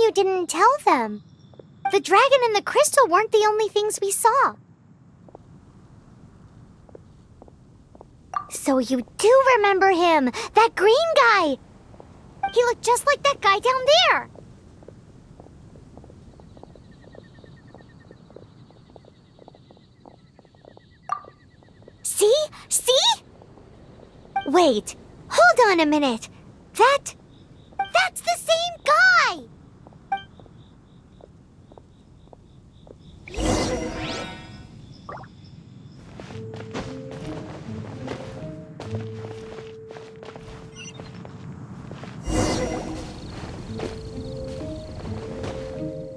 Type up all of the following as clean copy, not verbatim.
you didn't tell them? The dragon and the crystal weren't the only things we saw. So you do remember him, that green guy! He looked just like that guy down there! See? See? Wait, hold on a minute. That's the same guy!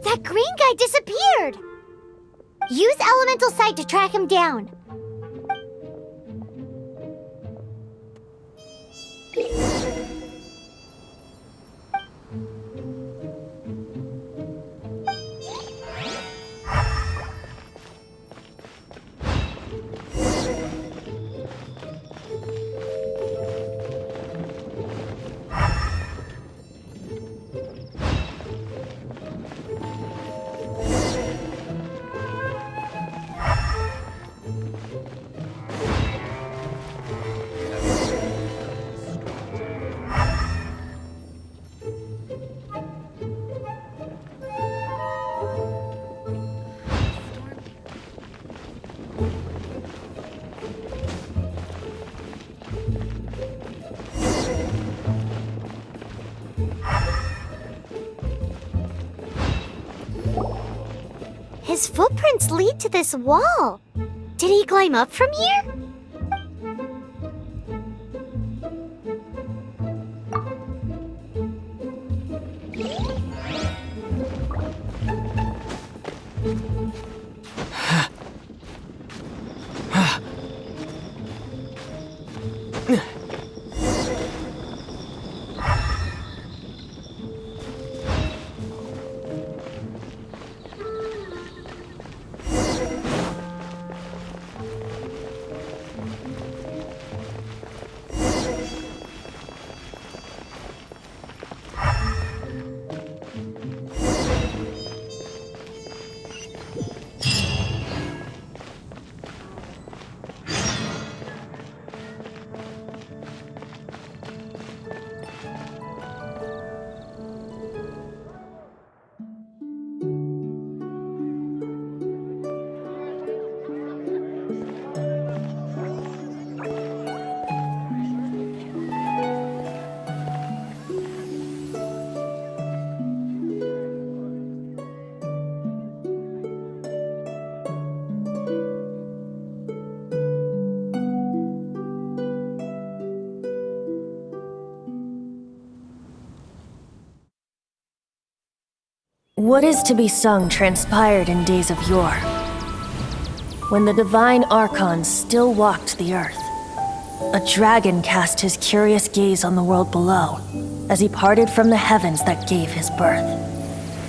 That green guy disappeared! Use elemental sight to track him down. His footprints lead to this wall. Did he climb up from here? What is to be sung transpired in days of yore, when the divine archons still walked the earth. A dragon cast his curious gaze on the world below, as he parted from the heavens that gave his birth.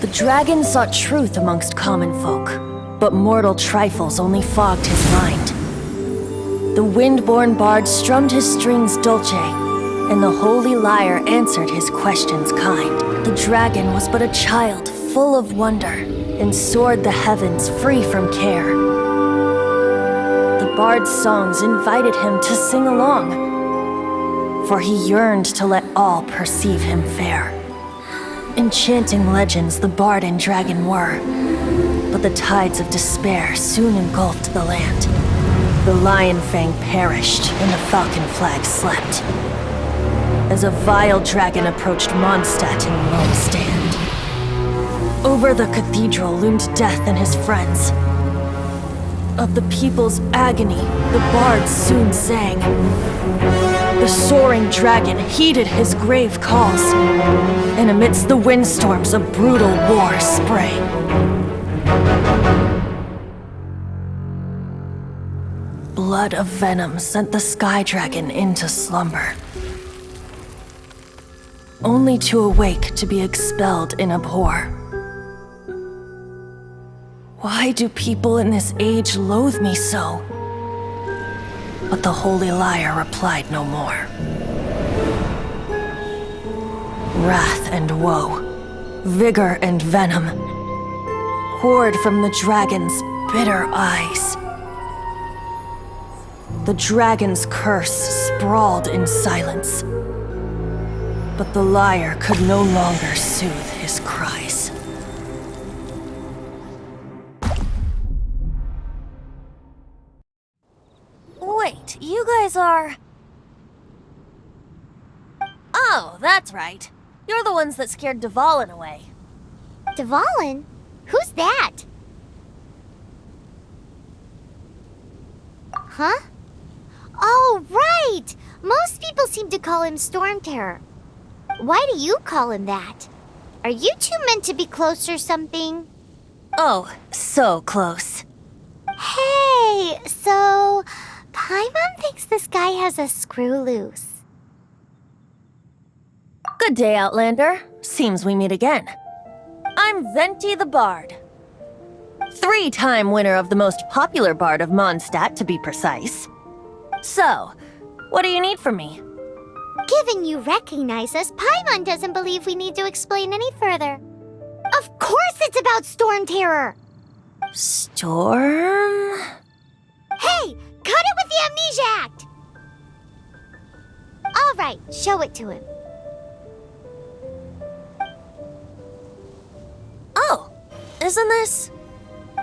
The dragon sought truth amongst common folk, but mortal trifles only fogged his mind. The wind-born bard strummed his strings dulce, and the holy lyre answered his questions kind. The dragon was but a child, full of wonder, and soared the heavens free from care. The bard's songs invited him to sing along, for he yearned to let all perceive him fair. Enchanting legends the bard and dragon were, but the tides of despair soon engulfed the land. The lion fang perished, and the falcon flag slept, as a vile dragon approached Mondstadt in lone stand. Over the cathedral loomed death and his friends. Of the people's agony, the bards soon sang. The soaring dragon heeded his grave calls, and amidst the windstorms a brutal war sprang. Blood of venom sent the sky dragon into slumber, only to awake to be expelled in abhor. Why do people in this age loathe me so? But the holy Lyre replied no more. Wrath and woe, vigor and venom poured from the dragon's bitter eyes. The dragon's curse sprawled in silence, but the lyre could no longer soothe his cries. Wait, you guys are... Oh, that's right. You're the ones that scared Dvalin away. Dvalin? Who's that? Huh? Oh, right! Most people seem to call him stormterror. Why do you call him that? Are you two meant to be close or something? Oh, so close. Hey, so... Paimon thinks this guy has a screw loose. Good day, Outlander. Seems we meet again. I'm Venti the Bard. 3-time winner of the most popular bard of Mondstadt, to be precise. So, what do you need from me? Given you recognize us, Paimon doesn't believe we need to explain any further. Of course it's about stormterror! Storm? Hey! Cut it with the Amnesia Act! Alright, show it to him. Oh, isn't this...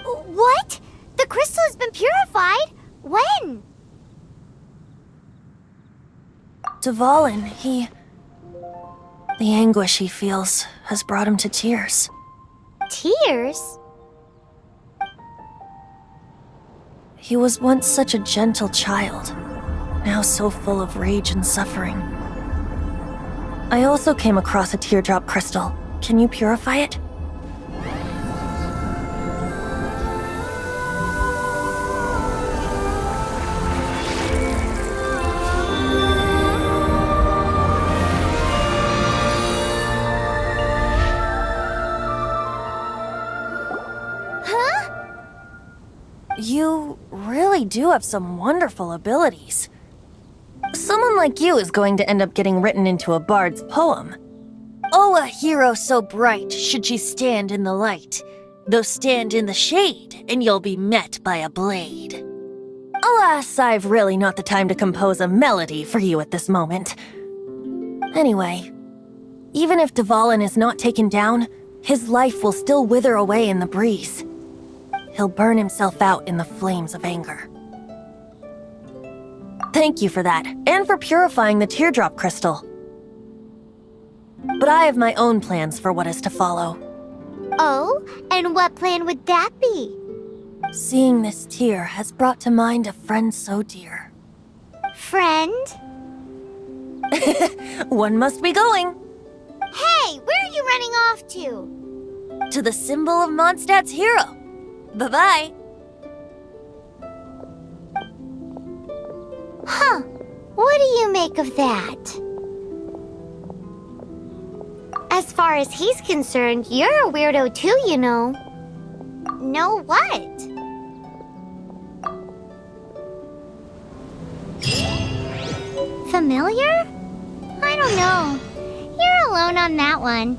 What? The crystal has been purified? When? Dvalin, he... The anguish he feels has brought him to tears. Tears? He was once such a gentle child, now so full of rage and suffering. I also came across a teardrop crystal. Can you purify it? You really do have some wonderful abilities. Someone like you is going to end up getting written into a bard's poem. Oh, a hero so bright should she stand in the light, though stand in the shade, and you'll be met by a blade. Alas, I've really not the time to compose a melody for you at this moment. Anyway, even if Dvalin is not taken down, his life will still wither away in the breeze. He'll burn himself out in the flames of anger. Thank you for that, and for purifying the teardrop crystal. But I have my own plans for what is to follow. Oh, and what plan would that be? Seeing this tear has brought to mind a friend so dear. Friend? One must be going. Hey, where are you running off to? To the symbol of Mondstadt's hero. Bye-bye. Huh. What do you make of that? As far as he's concerned, you're a weirdo too, you know. Know what? Familiar? I don't know. You're alone on that one.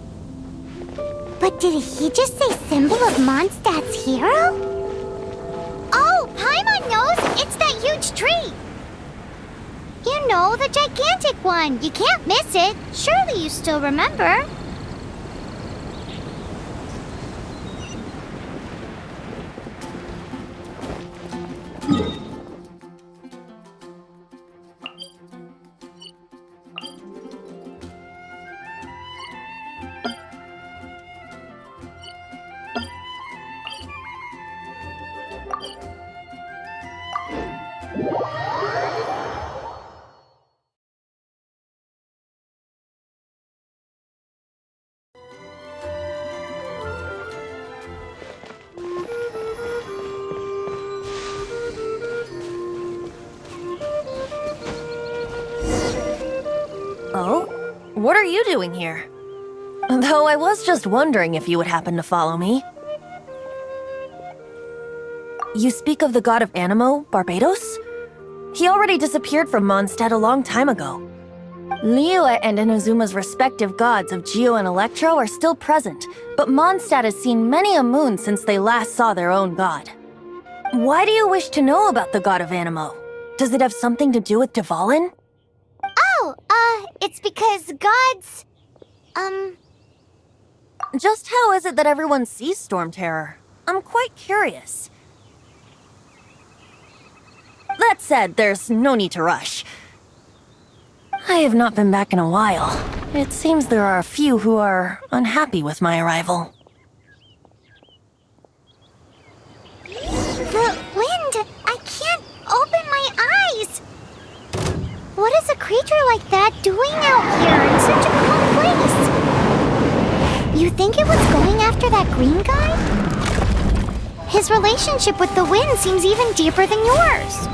But did he just say symbol of Mondstadt's hero? Oh, Paimon knows! It's that huge tree! You know, the gigantic one. You can't miss it. Surely you still remember. Oh? What are you doing here? Though I was just wondering if you would happen to follow me. You speak of the god of Animo, Barbados? He already disappeared from Mondstadt a long time ago. Lyre and Inazuma's respective gods of Geo and Electro are still present, but Mondstadt has seen many a moon since they last saw their own god. Why do you wish to know about the god of Animo? Does it have something to do with Dvalin? It's because gods... Just how is it that everyone sees stormterror? I'm quite curious. That said, there's no need to rush. I have not been back in a while. It seems there are a few who are unhappy with my arrival. The wind! I can't open my eyes! What is a creature like that doing out here in such a cold place? You think it was going after that green guy? His relationship with the wind seems even deeper than yours.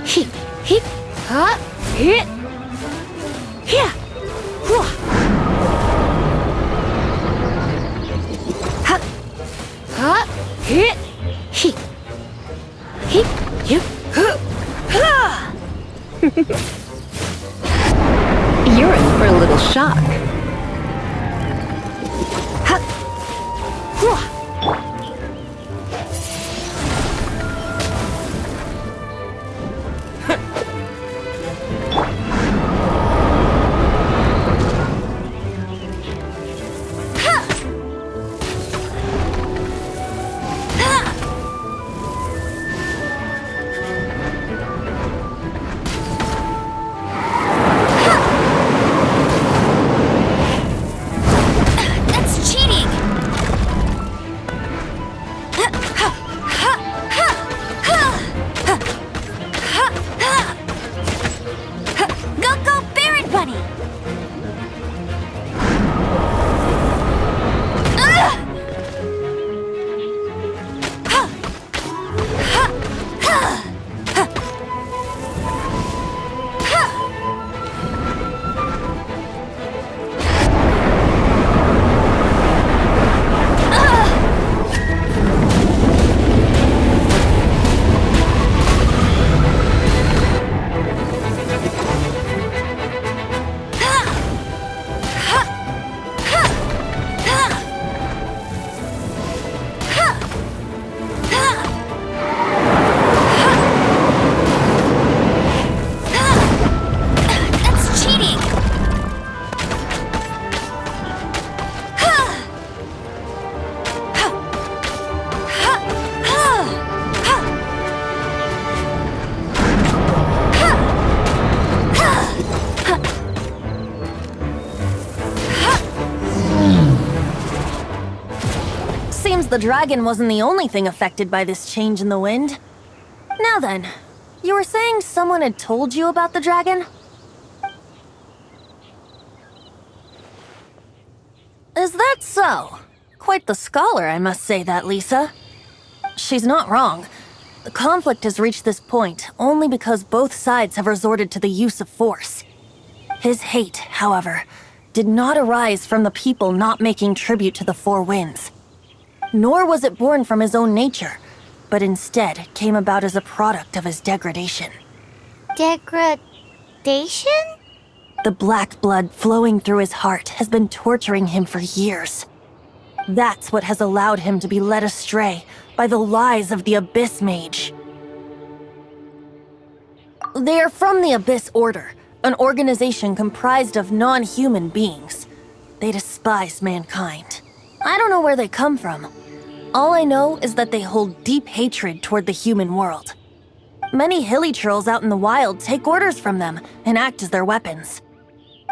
Hit, hit, ha, hit, yeah, whoa. Ha, ha, hit, hit, hit, yep, ha. You're in for a little shock. Ha, whoa. The dragon wasn't the only thing affected by this change in the wind. Now then, you were saying someone had told you about the dragon? Is that so? Quite the scholar, I must say that, Lisa. She's not wrong. The conflict has reached this point only because both sides have resorted to the use of force. His hate, however, did not arise from the people not making tribute to the Four Winds. Nor was it born from his own nature, but instead came about as a product of his degradation. Degradation? The black blood flowing through his heart has been torturing him for years. That's what has allowed him to be led astray by the lies of the Abyss Mage. They are from the Abyss Order, an organization comprised of non-human beings. They despise mankind. I don't know where they come from. All I know is that they hold deep hatred toward the human world. Many hilly trolls out in the wild take orders from them and act as their weapons.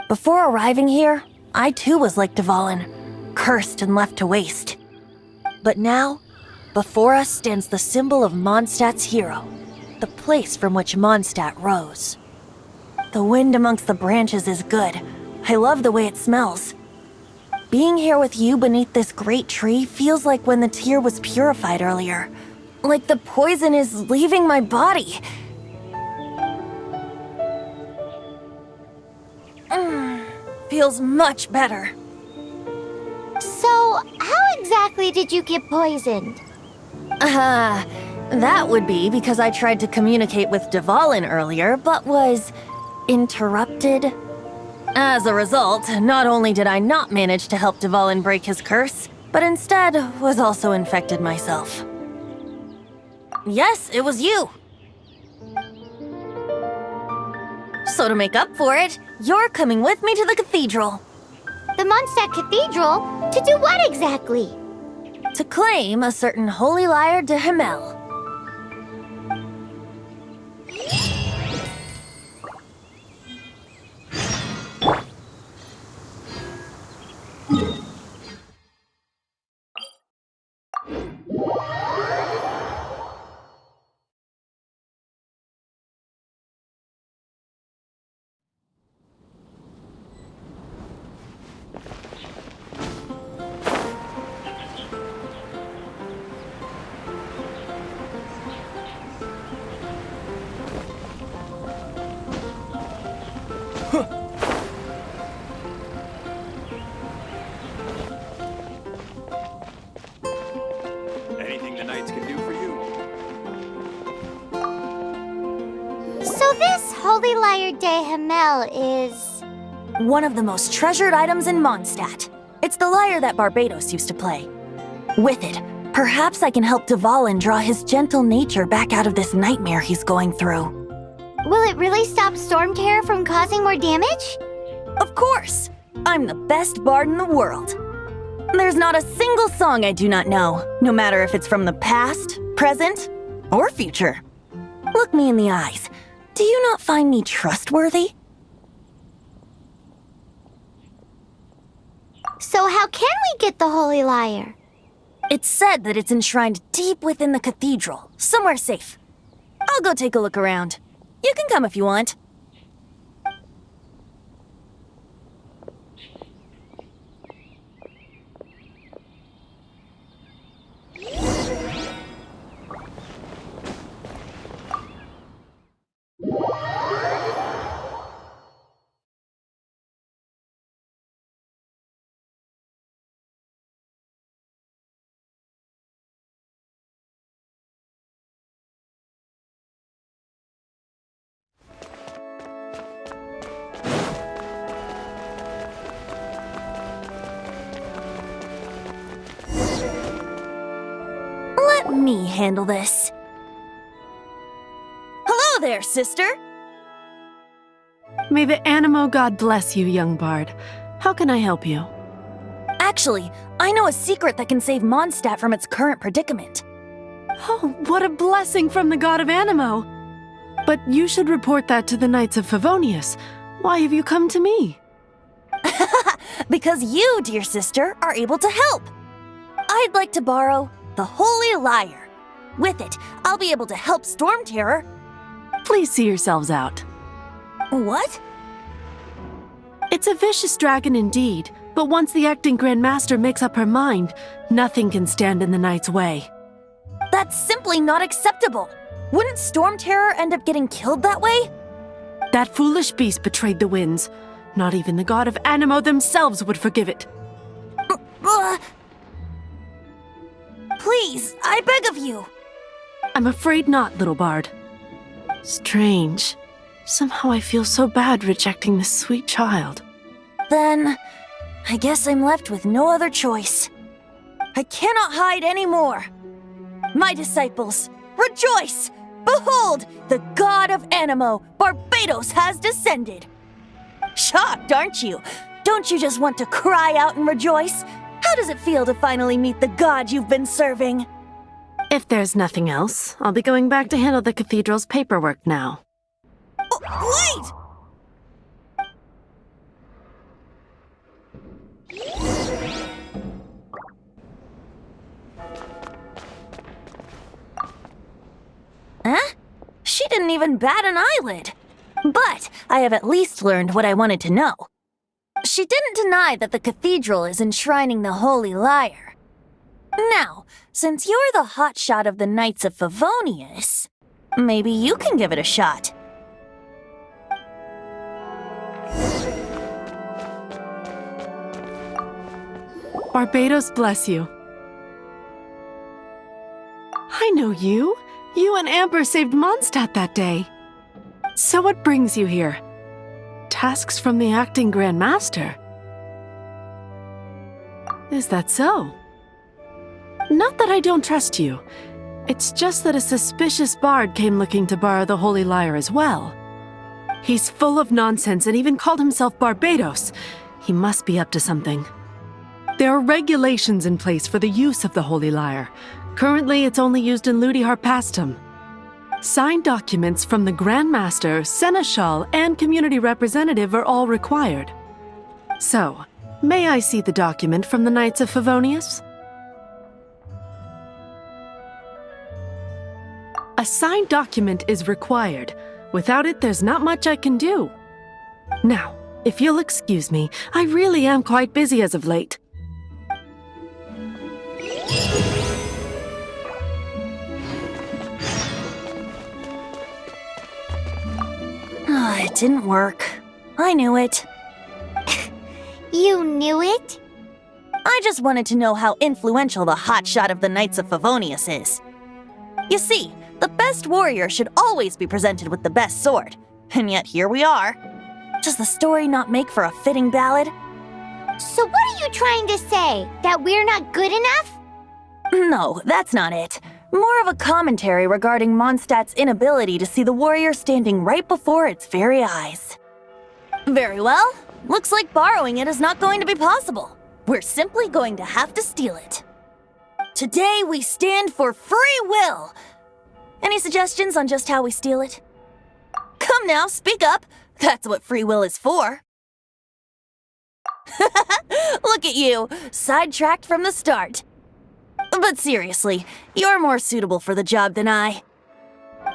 Before arriving here, I too was like Dvalin, cursed and left to waste. But now, before us stands the symbol of Mondstadt's hero, the place from which Mondstadt rose. The wind amongst the branches is good. I love the way it smells. Being here with you beneath this great tree feels like when the tear was purified earlier. Like the poison is leaving my body. Feels much better. So, how exactly did you get poisoned? That would be because I tried to communicate with Dvalin earlier, but was interrupted. As a result, not only did I not manage to help Dvalin break his curse, but instead was also infected myself. Yes, it was you. So to make up for it, you're coming with me to the cathedral. The Mondstadt Cathedral? To do what exactly? To claim a certain holy Lyre de Himmel. Anything the knights can do for you? So this Holy Lyre de Himmel is... One of the most treasured items in Mondstadt. It's the lyre that Barbados used to play. With it, perhaps I can help Dvalin draw his gentle nature back out of this nightmare he's going through. Will it really stop stormterror from causing more damage? Of course! I'm the best bard in the world. There's not a single song I do not know, no matter if it's from the past, present, or future. Look me in the eyes. Do you not find me trustworthy? So how can we get the Holy Lyre? It's said that it's enshrined deep within the cathedral, somewhere safe. I'll go take a look around. You can come if you want. Let me handle this. Hello there, sister! May the Animo God bless you, young bard. How can I help you? Actually, I know a secret that can save Mondstadt from its current predicament. Oh, what a blessing from the God of Animo! But you should report that to the Knights of Favonius. Why have you come to me? Because you, dear sister, are able to help. I'd like to borrow the Holy Lyre. With it, I'll be able to help stormterror. Please see yourselves out. What? It's a vicious dragon indeed, but once the acting Grand Master makes up her mind, nothing can stand in the Knight's way. That's simply not acceptable. Wouldn't stormterror end up getting killed that way? That foolish beast betrayed the winds. Not even the God of Animo themselves would forgive it. Please, I beg of you. I'm afraid not, little bard. Strange. Somehow I feel so bad rejecting this sweet child. Then, I guess I'm left with no other choice. I cannot hide anymore. My disciples, rejoice! Behold, the God of Animo, Barbados, has descended. Shocked, aren't you? Don't you just want to cry out and rejoice? How does it feel to finally meet the God you've been serving? If there's nothing else, I'll be going back to handle the cathedral's paperwork now. Wait! Huh? She didn't even bat an eyelid. But I have at least learned what I wanted to know. She didn't deny that the cathedral is enshrining the Holy Lyre. Now, since you're the hotshot of the Knights of Favonius, maybe you can give it a shot. Barbados bless you. I know you. You and Amber saved Mondstadt that day. So what brings you here? Tasks from the acting Grand Master? Is that so? Not that I don't trust you. It's just that a suspicious bard came looking to borrow the Holy Lyre as well. He's full of nonsense and even called himself Barbados. He must be up to something. There are regulations in place for the use of the Holy Lyre. Currently, it's only used in Ludi Harpastum. Signed documents from the Grand Master, Seneschal, and Community Representative are all required. So, may I see the document from the Knights of Favonius? A signed document is required. Without it, there's not much I can do. Now, if you'll excuse me, I really am quite busy as of late. It didn't work. I knew it. You knew it? I just wanted to know how influential the hotshot of the Knights of Favonius is. You see, the best warrior should always be presented with the best sword. And yet here we are. Does the story not make for a fitting ballad? So what are you trying to say? That we're not good enough? No, that's not it. More of a commentary regarding Mondstadt's inability to see the warrior standing right before its very eyes. Very well. Looks like borrowing it is not going to be possible. We're simply going to have to steal it. Today we stand for free will. Any suggestions on just how we steal it? Come now, speak up. That's what free will is for. Look at you, sidetracked from the start. But seriously, you're more suitable for the job than I.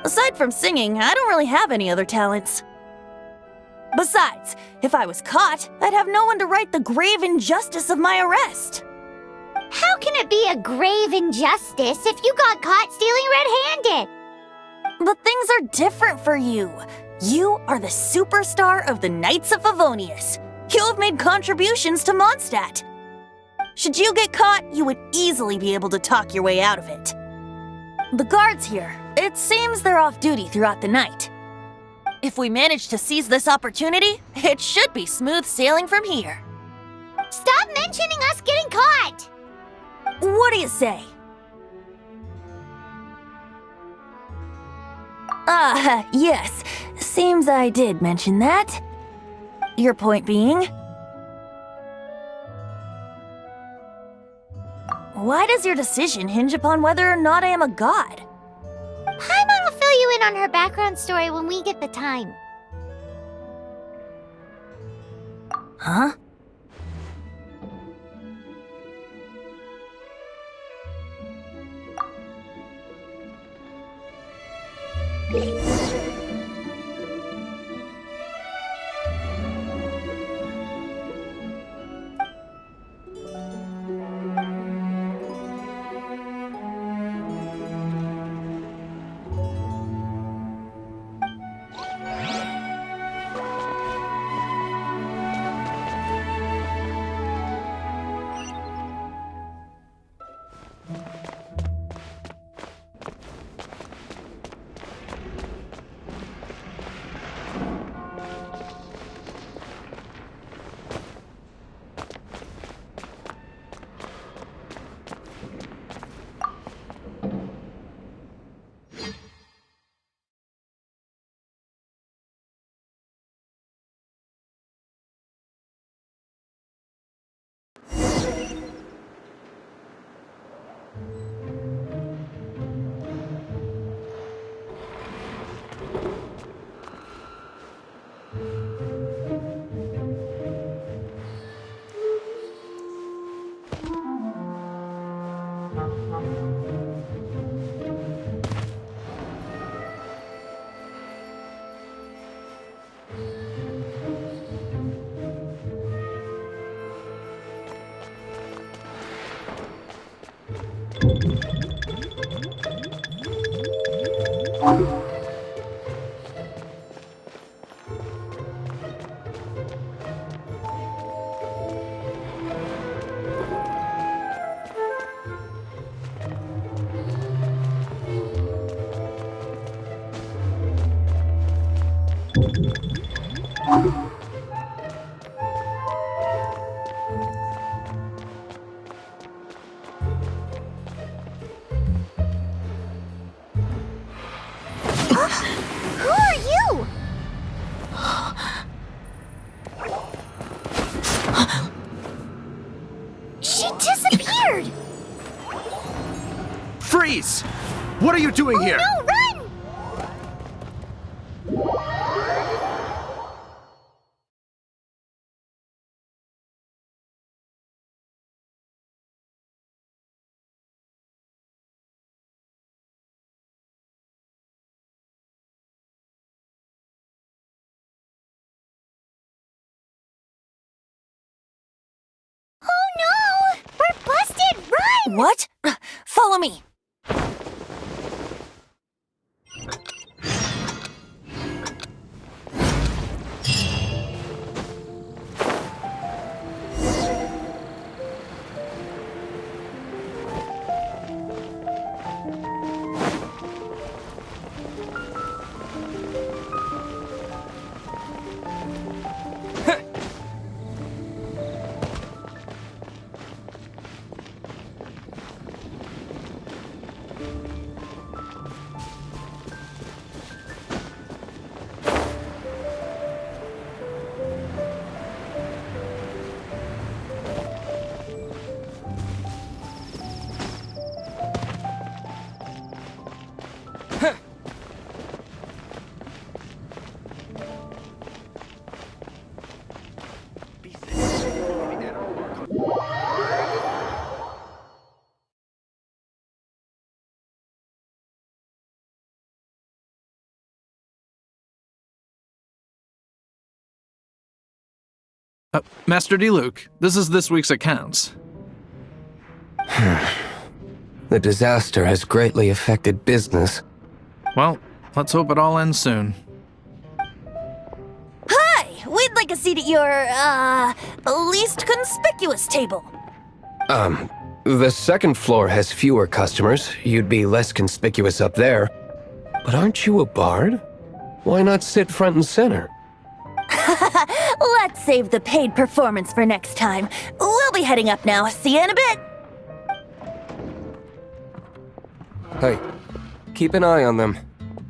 Aside from singing, I don't really have any other talents. Besides, if I was caught, I'd have no one to right the grave injustice of my arrest. How can it be a grave injustice if you got caught stealing red-handed? But things are different for you. You are the superstar of the Knights of Favonius. You have made contributions to Mondstadt. Should you get caught, you would easily be able to talk your way out of it. The guards here, it seems they're off duty throughout the night. If we manage to seize this opportunity, it should be smooth sailing from here. Stop mentioning us getting caught! What do you say? Yes. Seems I did mention that. Your point being? Why does your decision hinge upon whether or not I am a god? Paimon will fill you in on her background story when we get the time. Huh? Who are you? She disappeared! Freeze! What are you doing here? No, run! Oh no! We're busted! Run! What? Follow me. Master Diluc, this is this week's accounts. The disaster has greatly affected business. Well, let's hope it all ends soon. Hi! We'd like a seat at your, least conspicuous table. The second floor has fewer customers. You'd be less conspicuous up there. But aren't you a bard? Why not sit front and center? Let's save the paid performance for next time. We'll be heading up now. See you in a bit. Hey, keep an eye on them.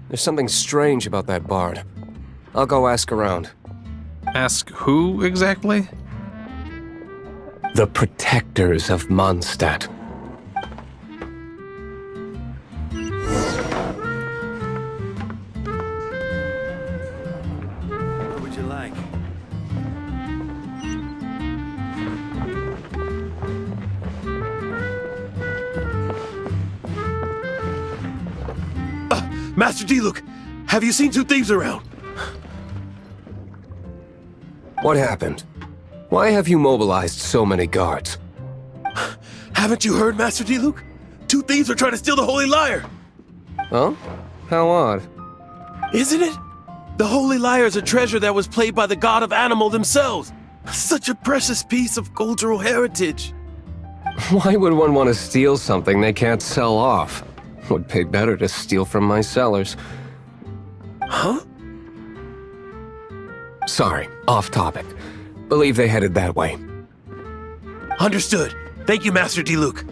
There's something strange about that bard. I'll go ask around. Ask who exactly? The protectors of Mondstadt. What would you like? Master Diluc, have you seen two thieves around? What happened? Why have you mobilized so many guards? Haven't you heard, Master Diluc? Two thieves are trying to steal the Holy Lyre. Huh? How odd. Isn't it? The Holy Lyre is a treasure that was played by the god of animal themselves. Such a precious piece of cultural heritage. Why would one want to steal something they can't sell off? Would pay better to steal from my sellers. Huh? Sorry, off topic. Believe they headed that way. Understood. Thank you, Master Diluc.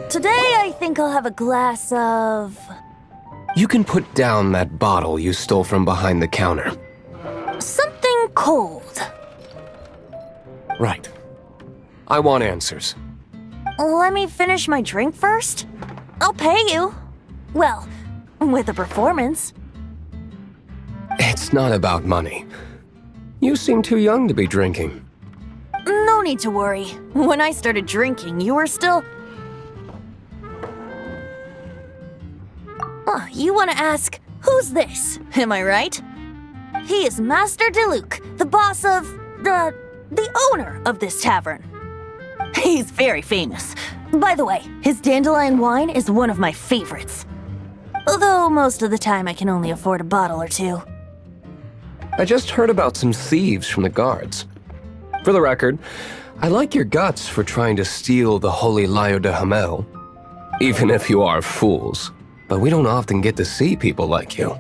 Today, I think I'll have a glass of... You can put down that bottle you stole from behind the counter. something cold. Right. I want answers. Let me finish my drink first. I'll pay you. Well, with a performance. It's not about money. You seem too young to be drinking. No need to worry. When I started drinking, you were still... You want to ask, who's this? Am I right? He is Master Diluc, the boss of, the owner of this tavern. He's very famous. By the way, his dandelion wine is one of my favorites. Although most of the time I can only afford a bottle or two. I just heard about some thieves from the guards. For the record, I like your guts for trying to steal the holy Lyre de Himmel. Even if you are fools. But we don't often get to see people like you.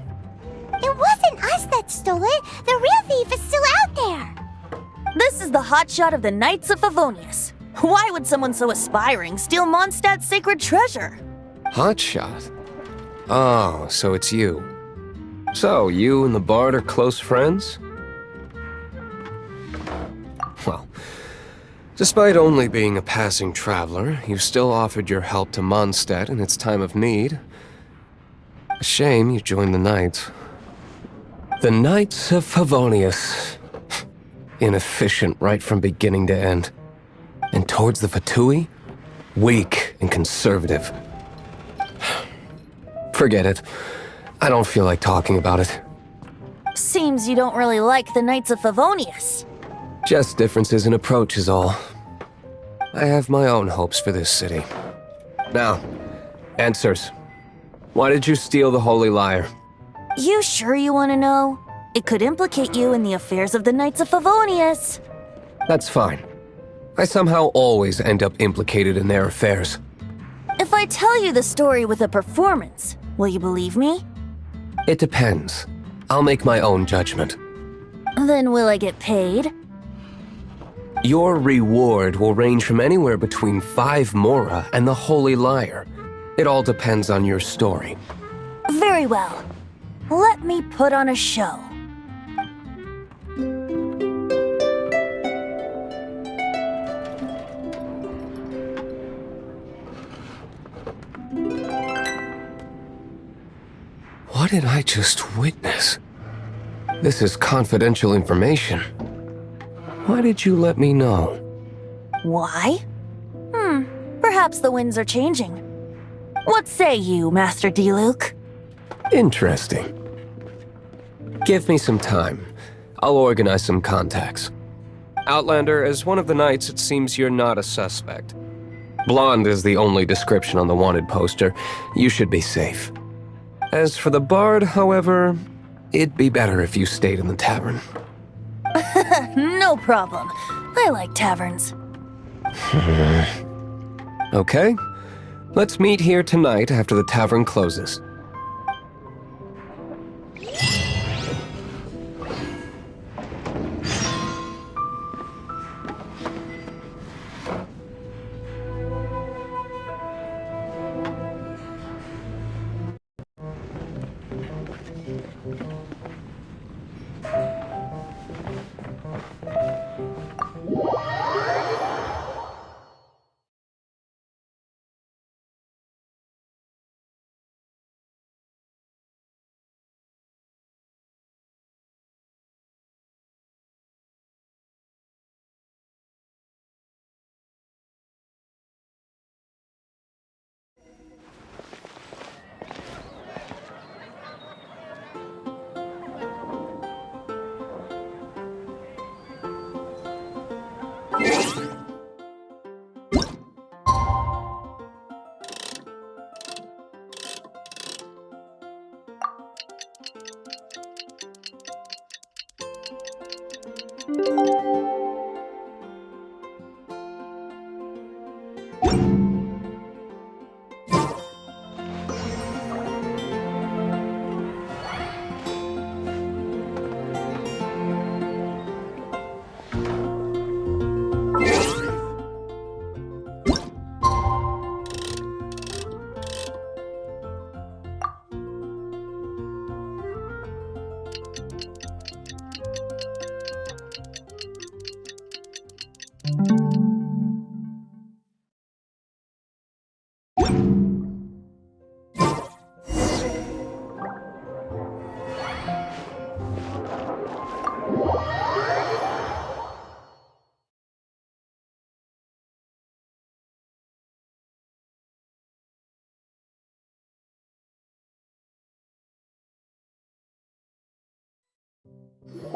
It wasn't us that stole it. The real thief is still out there. This is the hotshot of the Knights of Favonius. Why would someone so aspiring steal Mondstadt's sacred treasure? Hotshot? Oh, so it's you. So, you and the Bard are close friends? Well, despite only being a passing traveler, you still offered your help to Mondstadt in its time of need. A shame you joined the Knights. The Knights of Favonius. Inefficient right from beginning to end. And towards the Fatui, weak and conservative. Forget it. I don't feel like talking about it. Seems you don't really like the Knights of Favonius. Just differences in approach is all. I have my own hopes for this city. Now, answers. Why did you steal the Holy Lyre? You sure you want to know? It could implicate you in the affairs of the Knights of Favonius. That's fine. I somehow always end up implicated in their affairs. If I tell you the story with a performance, will you believe me? It depends. I'll make my own judgment. Then will I get paid? Your reward will range from anywhere between 5 mora and the Holy Lyre. It all depends on your story. Very well. Let me put on a show. What did I just witness? This is confidential information. Why did you let me know? Why? Perhaps the winds are changing. What say you, Master Diluc? Interesting. Give me some time. I'll organize some contacts. Outlander, as one of the knights, it seems you're not a suspect. Blonde is the only description on the wanted poster. You should be safe. As for the bard, however, it'd be better if you stayed in the tavern. No problem. I like taverns. Okay. Let's meet here tonight after the tavern closes.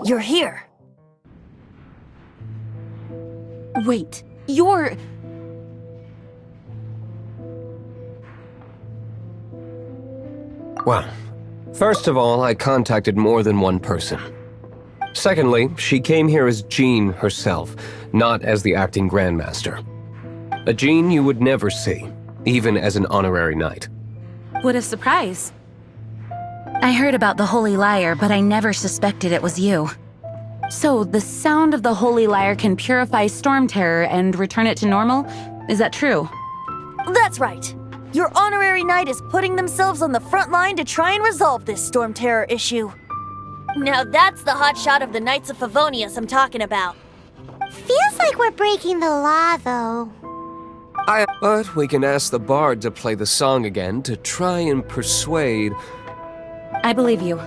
You're here. Wait, you're... Well, first of all, I contacted more than one person. Secondly, she came here as Jean herself, not as the acting Grandmaster. A Jean you would never see, even as an honorary knight. What a surprise. I heard about the Holy Lyre, but I never suspected it was you. So, the sound of the Holy Lyre can purify stormterror and return it to normal? Is that true? That's right. Your honorary knight is putting themselves on the front line to try and resolve this stormterror issue. Now that's the hotshot of the Knights of Favonius I'm talking about. Feels like we're breaking the law, though. But we can ask the bard to play the song again to try and persuade... I believe you.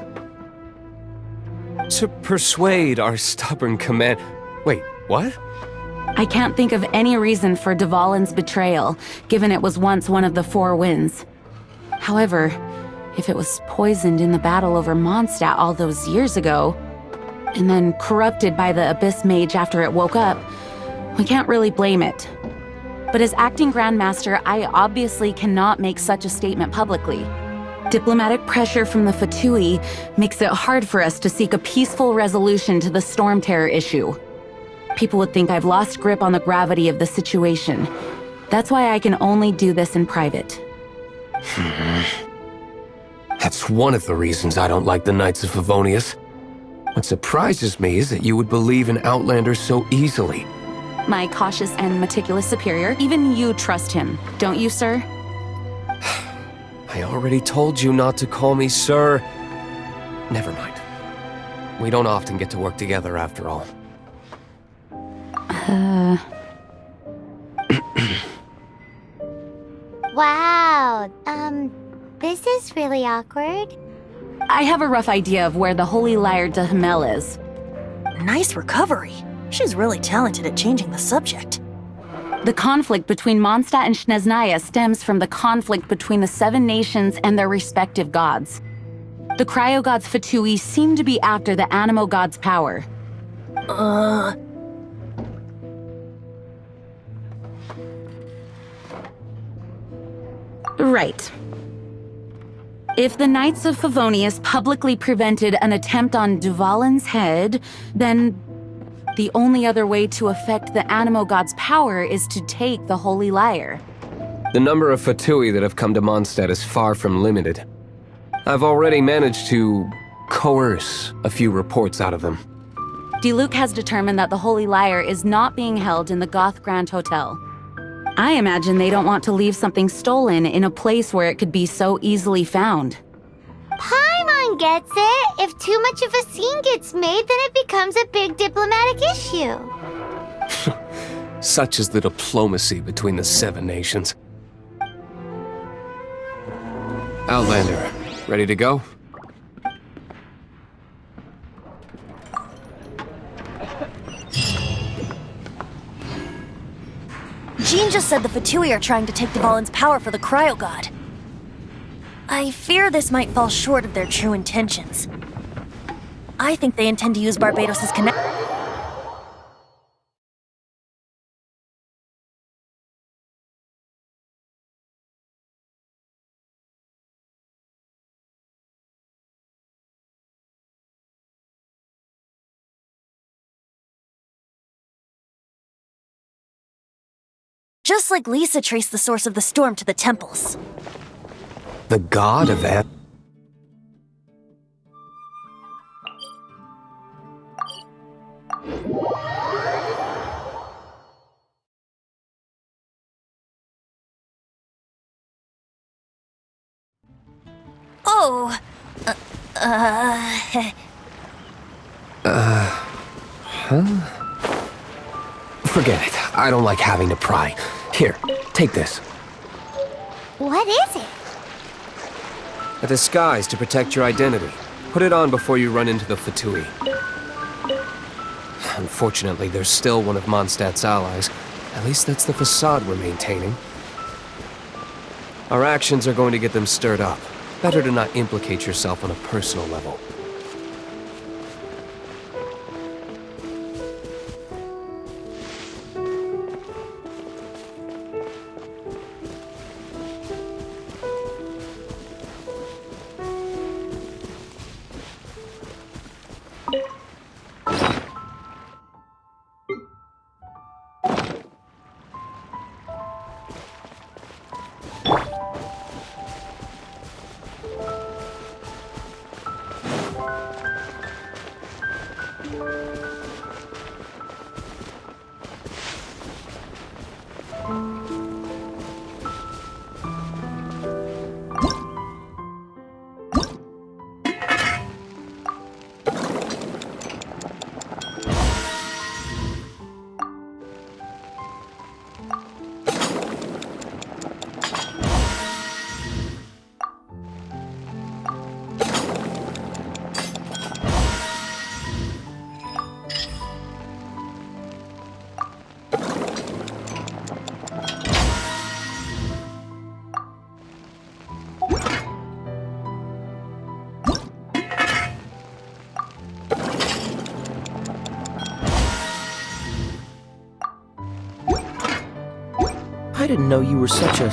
To persuade our stubborn command... Wait, what? I can't think of any reason for Dvalin's betrayal, given it was once one of the Four Winds. However, if it was poisoned in the battle over Mondstadt all those years ago, and then corrupted by the Abyss Mage after it woke up, we can't really blame it. But as acting Grandmaster, I obviously cannot make such a statement publicly. Diplomatic pressure from the Fatui makes it hard for us to seek a peaceful resolution to the stormterror issue. People would think I've lost grip on the gravity of the situation. That's why I can only do this in private. That's one of the reasons I don't like the Knights of Favonius. What surprises me is that you would believe in Outlanders so easily. My cautious and meticulous superior, even you trust him, don't you, sir? I already told you not to call me sir. Never mind. We don't often get to work together after all. Wow, this is really awkward. I have a rough idea of where the Holy Lyre de Himmel is. Nice recovery. She's really talented at changing the subject. The conflict between Mondstadt and Snezhnaya stems from the conflict between the Seven Nations and their respective gods. The cryo-gods Fatui seem to be after the Animo god's power. Right. If the Knights of Favonius publicly prevented an attempt on Dvalin's head, then the only other way to affect the Animo god's power is to take the Holy Lyre. The number of Fatui that have come to Mondstadt is far from limited. I've already managed to coerce a few reports out of them. Diluc has determined that the Holy Lyre is not being held in the Goth Grand Hotel. I imagine they don't want to leave something stolen in a place where it could be so easily found. Paimon gets it. If too much of a scene gets made, then it becomes a big diplomatic issue. Such is the diplomacy between the Seven Nations. Outlander, ready to go? Jean just said the Fatui are trying to take Dvalin's power for the Cryo God. I fear this might fall short of their true intentions. I think they intend to use Barbados' connect. Just like Lisa traced the source of the storm to the temples. The god of that. Oh, Forget it. I don't like having to pry. Here, take this. What is it? A disguise to protect your identity. Put it on before you run into the Fatui. Unfortunately, there's still one of Mondstadt's allies. At least that's the facade we're maintaining. Our actions are going to get them stirred up. Better to not implicate yourself on a personal level. I didn't know you were such a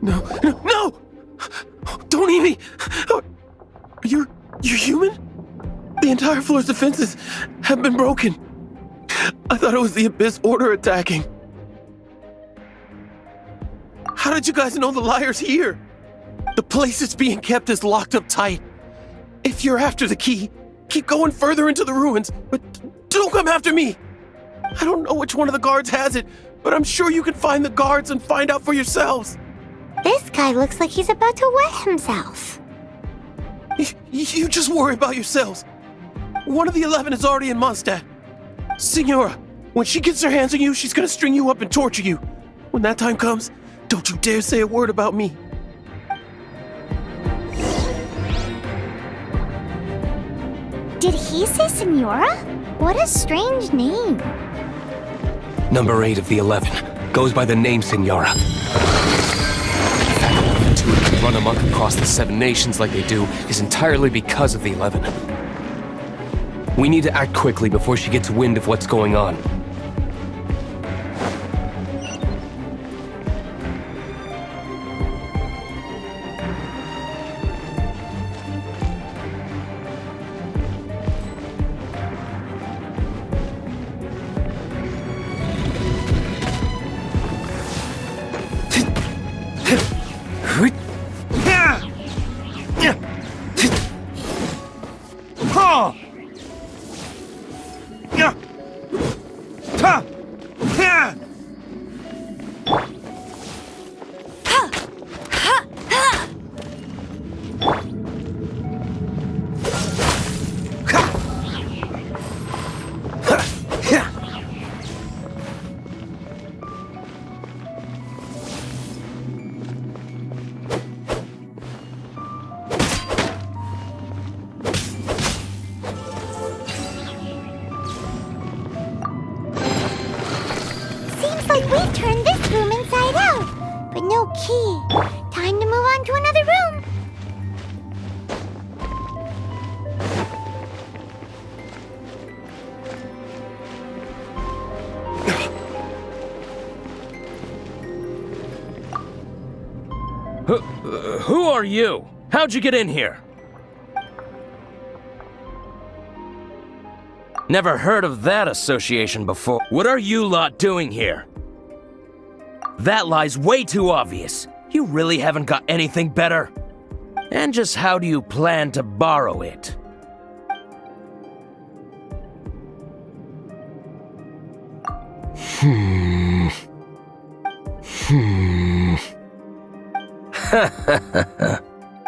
No! Don't eat me! You're human? The entire floor's defenses have been broken. I thought it was the Abyss Order attacking. How did you guys know the Lyre's here? The place it's being kept is locked up tight. If you're after the key, keep going further into the ruins, but don't come after me. I don't know which one of the guards has it, but I'm sure you can find the guards and find out for yourselves. This guy looks like he's about to wet himself. You just worry about yourselves. One of the 11 is already in Mondstadt. Signora, when she gets her hands on you, she's gonna string you up and torture you. When that time comes, don't you dare say a word about me. Did he say Signora? What a strange name. Number 8 of the 11 goes by the name Signora. The fact that the Fatui can run amok across the 7 nations like they do is entirely because of the 11. We need to act quickly before she gets wind of what's going on. Like we've turned this room inside out, but no key. Time to move on to another room. Who are you? How'd you get in here? Never heard of that association before. What are you lot doing here? That lie's way too obvious. You really haven't got anything better. And just how do you plan to borrow it?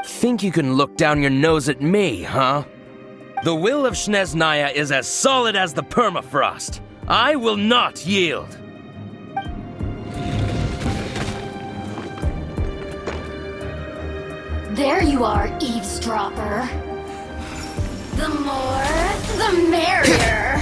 Think you can look down your nose at me, huh? The will of Snezhnaya is as solid as the permafrost. I will not yield. There you are, eavesdropper. The more, the merrier.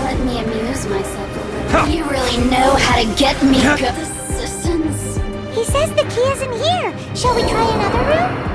Let me amuse myself a little. You really know how to get me good. Assistance. He says the key isn't here. Shall we try another room?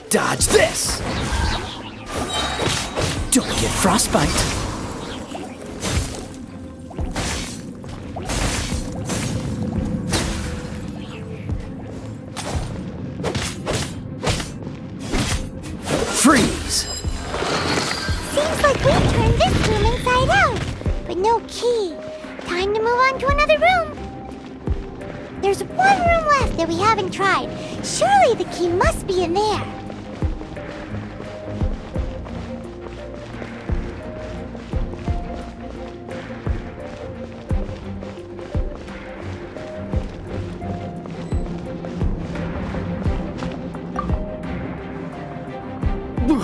Dodge this! Don't get frostbite. Freeze! Seems like we turned this room inside out, but no key. Time to move on to another room. There's one room left that we haven't tried. Surely the key must be in there.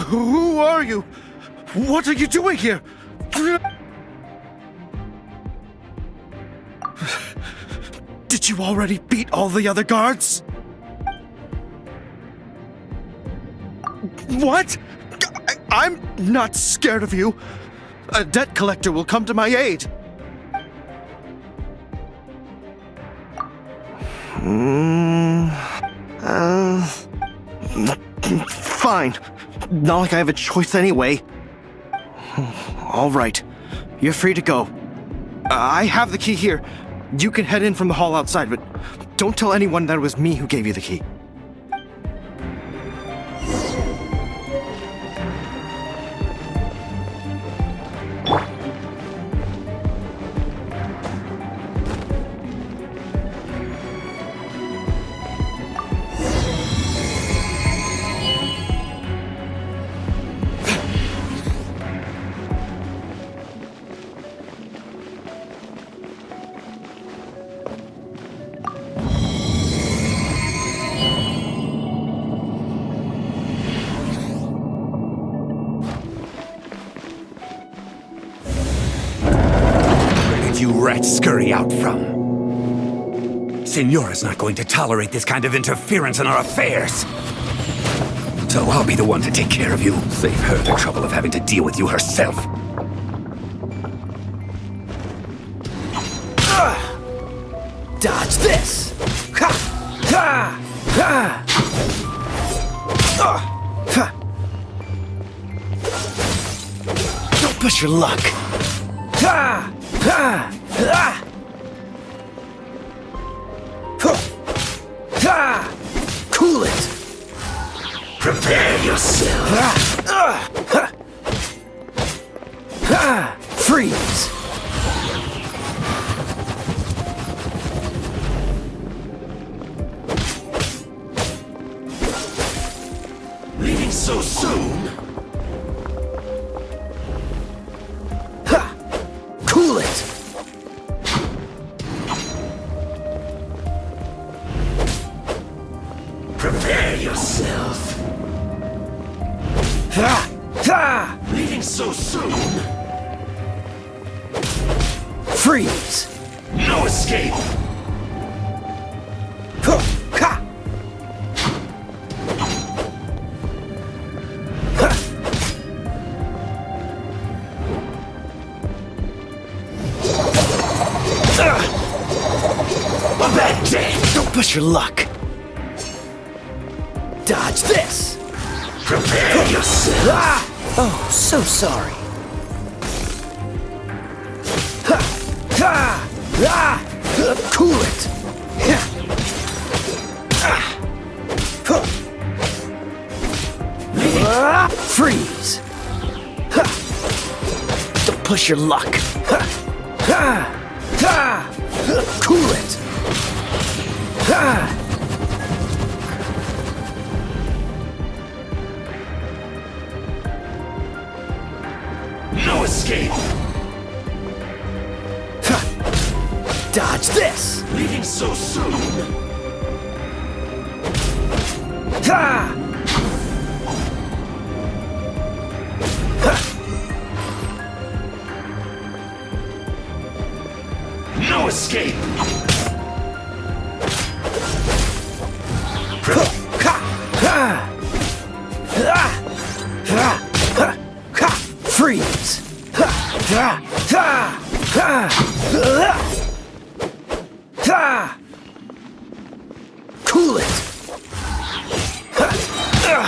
Who are you? What are you doing here? Did you already beat all the other guards? What? I'm not scared of you. A debt collector will come to my aid. Fine. Not like I have a choice anyway. All right. You're free to go. I have the key here. You can head in from the hall outside, but don't tell anyone that it was me who gave you the key. You rats scurry out from. Signora's not going to tolerate this kind of interference in our affairs. So I'll be the one to take care of you. Save her the trouble of having to deal with you herself. Dodge this! Ha! Ha! Ha! Don't push your luck. Ha! Ha! Ha! Ha! Cool it! Prepare yourself. Freeze! so soon? Ha! Cool it! Prepare yourself. Ha! Ha! Leaving so soon? Freeze! No escape. Huh! Ha! A bad day. Don't push your luck. Dodge this! Prepare yourself. Ah! Oh, so sorry. Ha! Ha! Ah! Cool it! Ah! Huh. Ah! Freeze! Ha! Don't push your luck. Ha! Ha! Ha! Cool it! Ha! No escape. Dodge this! Leaving so soon? Ha! No escape. Freeze! Cool it!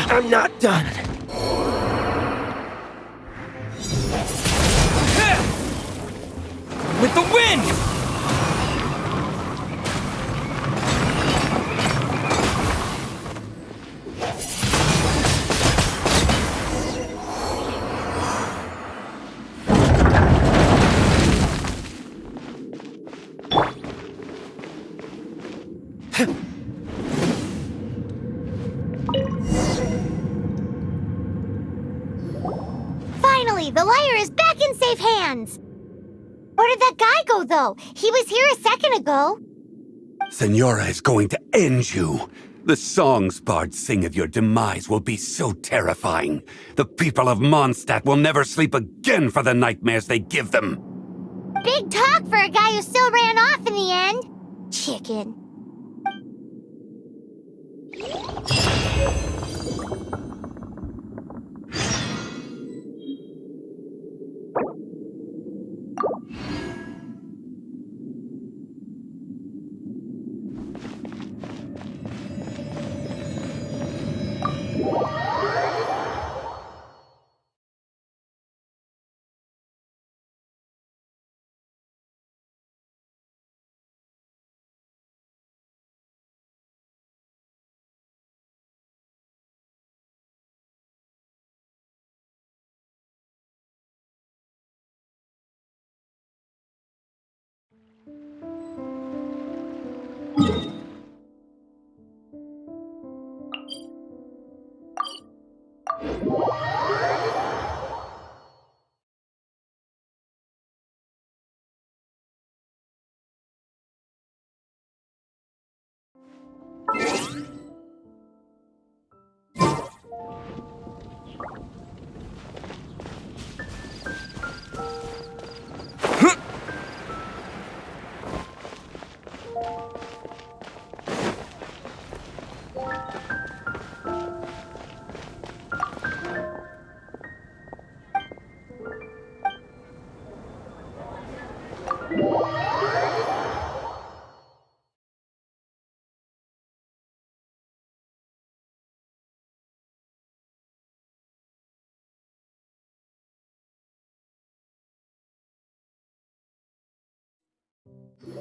I'm not done. With the wind! Finally, the Lyre is back in safe hands! Where did that guy go, though? He was here a second ago. Senora is going to end you. The songs bards sing of your demise will be so terrifying. The people of Mondstadt will never sleep again for the nightmares they give them. Big talk for a guy who still ran off in the end. Chicken.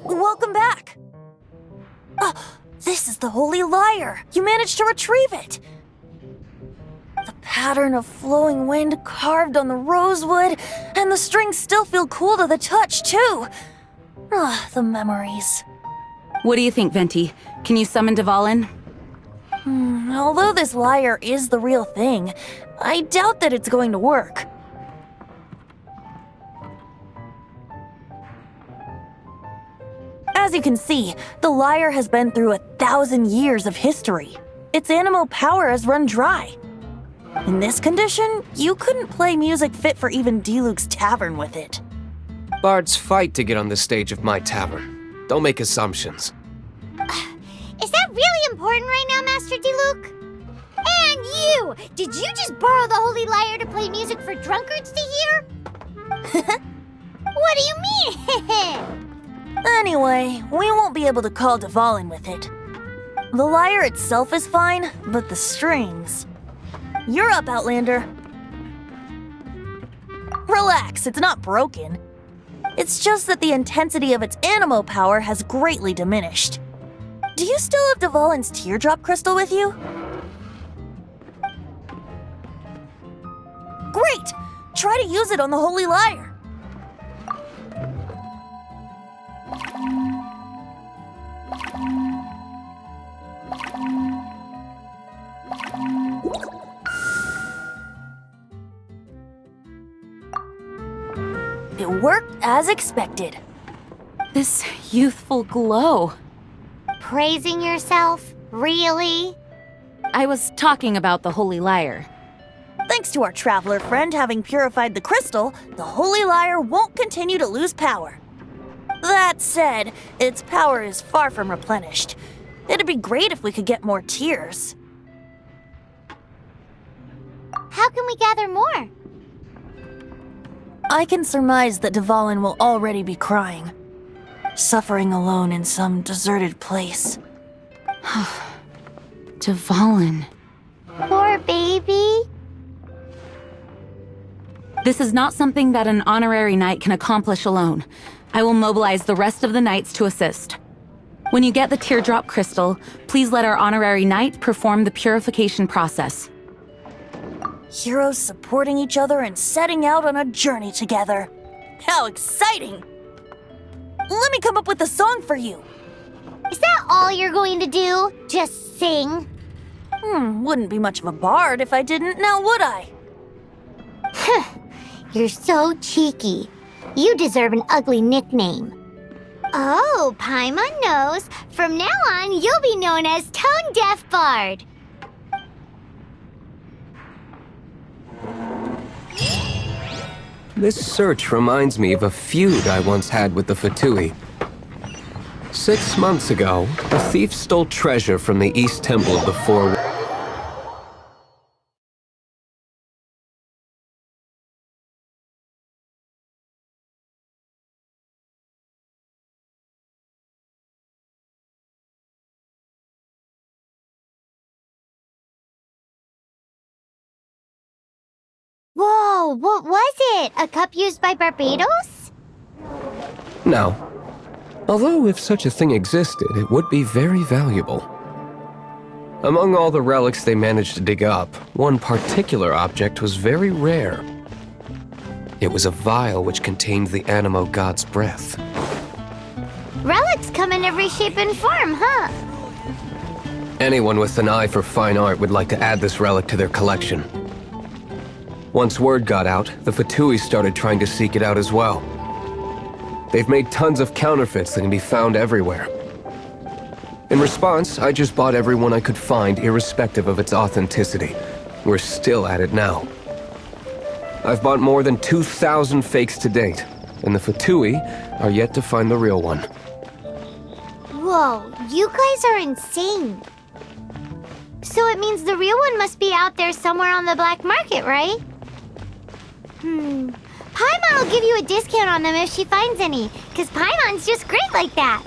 Welcome back! This is the Holy Lyre! You managed to retrieve it! The pattern of flowing wind carved on the rosewood, and the strings still feel cool to the touch, too! The memories. What do you think, Venti? Can you summon Dvalin? Although this lyre is the real thing, I doubt that it's going to work. As you can see, the lyre has been through 1,000 years of history. Its animal power has run dry. In this condition, you couldn't play music fit for even Diluc's tavern with it. Bards fight to get on the stage of my tavern. Don't make assumptions. Is that really important right now, Master Diluc? And you! Did you just borrow the Holy Lyre to play music for drunkards to hear? What do you mean? Anyway, we won't be able to call Dvalin with it. The lyre itself is fine, but the strings... You're up, Outlander. Relax, it's not broken. It's just that the intensity of its animo power has greatly diminished. Do you still have Dvalin's teardrop crystal with you? Great! Try to use it on the Holy Lyre. It worked as expected. This youthful glow. Praising yourself? Really? I was talking about the Holy Lyre. Thanks to our traveler friend having purified the crystal, the Holy Lyre won't continue to lose power. That said, its power is far from replenished. It'd be great if we could get more tears. How can we gather more? I can surmise that Dvalin will already be crying, suffering alone in some deserted place. Dvalin. Poor baby. This is not something that an honorary knight can accomplish alone. I will mobilize the rest of the knights to assist. When you get the teardrop crystal, please let our honorary knight perform the purification process. Heroes supporting each other and setting out on a journey together. How exciting! Let me come up with a song for you. Is that all you're going to do? Just sing? Wouldn't be much of a bard if I didn't, now would I? You're so cheeky. You deserve an ugly nickname. Oh, Paimon knows. From now on, you'll be known as Tone Deaf Bard. This search reminds me of a feud I once had with the Fatui. 6 months ago, a thief stole treasure from the East Temple of the Four... Whoa, what was it? A cup used by Barbados? No. Although if such a thing existed, it would be very valuable. Among all the relics they managed to dig up, one particular object was very rare. It was a vial which contained the Animo god's breath. Relics come in every shape and form, huh? Anyone with an eye for fine art would like to add this relic to their collection. Once word got out, the Fatui started trying to seek it out as well. They've made tons of counterfeits that can be found everywhere. In response, I just bought every one I could find, irrespective of its authenticity. We're still at it now. I've bought more than 2,000 fakes to date, and the Fatui are yet to find the real one. Whoa, you guys are insane. So it means the real one must be out there somewhere on the black market, right? Paimon will give you a discount on them if she finds any, because Paimon's just great like that.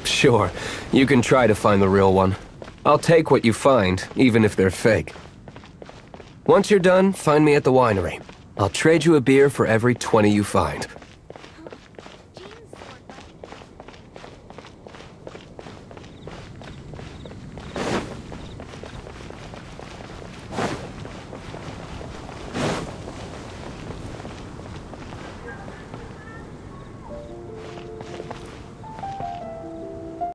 Sure, you can try to find the real one. I'll take what you find, even if they're fake. Once you're done, find me at the winery. I'll trade you a beer for every 20 you find.